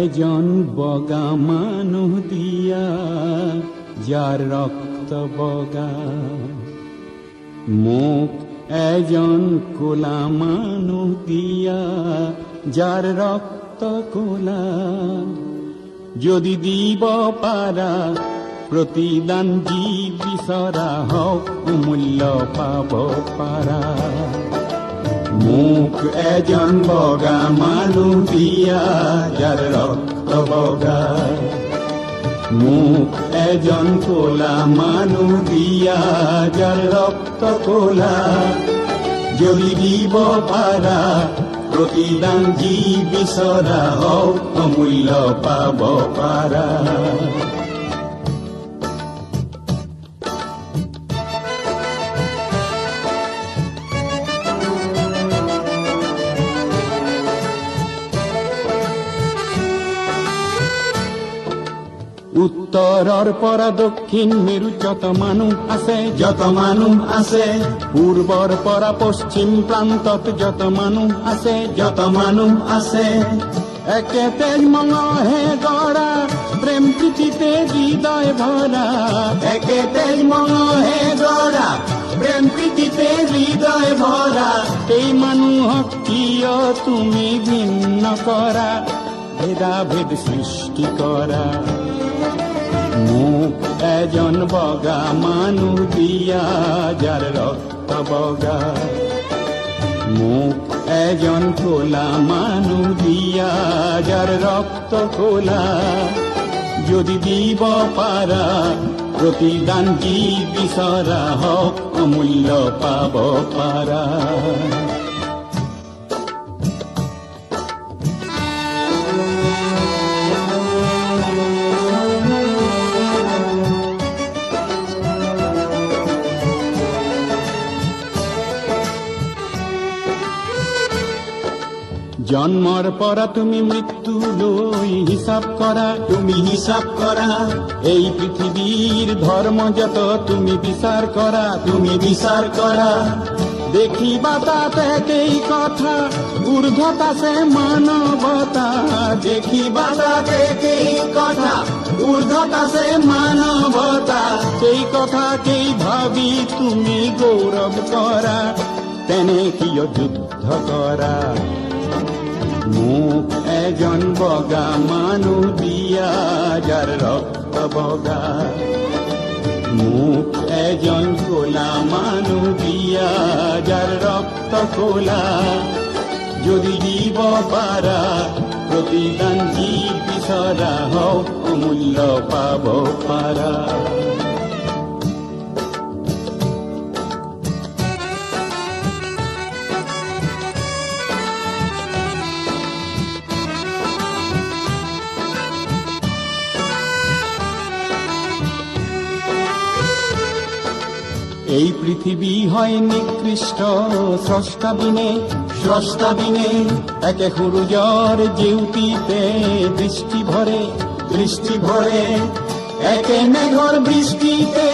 এজন বগা মানুহ দিয়া যার রক্ত বগা, মোক এজন কোলা মানুহ দিয়া যার রক্ত কোলা। যদি দিব পাৰা প্ৰতিদান যি বিচৰা হওক মূল্য পাব পাৰা। মোক এজন বগা মানুহ দিয়া যাৰ ৰক্ত বগা, মোক এজন কোলা মানুহ দিয়া যাৰ ৰক্ত কোলা। যদি দিব পাৰা প্ৰতিদান যি বিচৰা হওক মূল্য পাব পাৰা। উত্তৰৰ পৰা দক্ষিণ মেৰু যত মানুহ আছে, যত মানুহ আছে। পূৰ্বৰ পৰা পশ্চিম প্ৰান্তত যত মানুহ আছে, যত মানুহ আছে। একে তেজ মঙহে গঢ়া প্ৰেম প্ৰীতিতে হৃদয় ভৰা, একে তেজ মঙহে গঢ়া প্ৰেম প্ৰীতিতে হৃদয় ভৰা। এই মানুহক কিয় তুমি ভিন্ন কৰা, ভেদাভেদ সৃষ্টি কৰা। মোক এজন বগা মানুহ দিয়া যাৰ ৰক্ত বগা, মোক এজন কোলা মানুহ দিয়া যাৰ ৰক্ত কোলা। যদি দিব পাৰা প্ৰতিদান যি বিচৰা হওক মূল্য পাব পাৰা। জন্মৰ পৰা তুমি মৃত্যুলৈ হিচাপ কৰা, তুমি হিচাপ কৰা। এই পৃথিৱীৰ ধৰ্ম যত তুমি বিচাৰ কৰা, তুমি বিচাৰ কৰা। দেখিবা তাত একেই কথা, ঊৰ্ধ্বত আছে মানৱতা। দেখিবা তাত একেই কথা, ঊৰ্ধ্বত আছে মানৱতা। সেই কথাকেই ভাবি তুমি গৌৰৱ কৰা, তেনে কিয় যুদ্ধ কৰা। মোক এজন বগা মানুহ দিয়া যাৰ ৰক্ত বগা, মোক এজন কোলা মানুহ দিয়া যাৰ ৰক্ত কোলা। যদি দিব পাৰা প্ৰতিদান যি বিচৰা হওক মূল্য পাব পাৰা। এই পৃথিৱী হয় নিকৃষ্ট স্ৰষ্টা বিনে, স্ৰষ্টা বিনে। একে সূৰুযৰ জেউতিতে দৃষ্টি ভৰে, দৃষ্টি ভৰে। একে মেঘৰ বৃষ্টিতে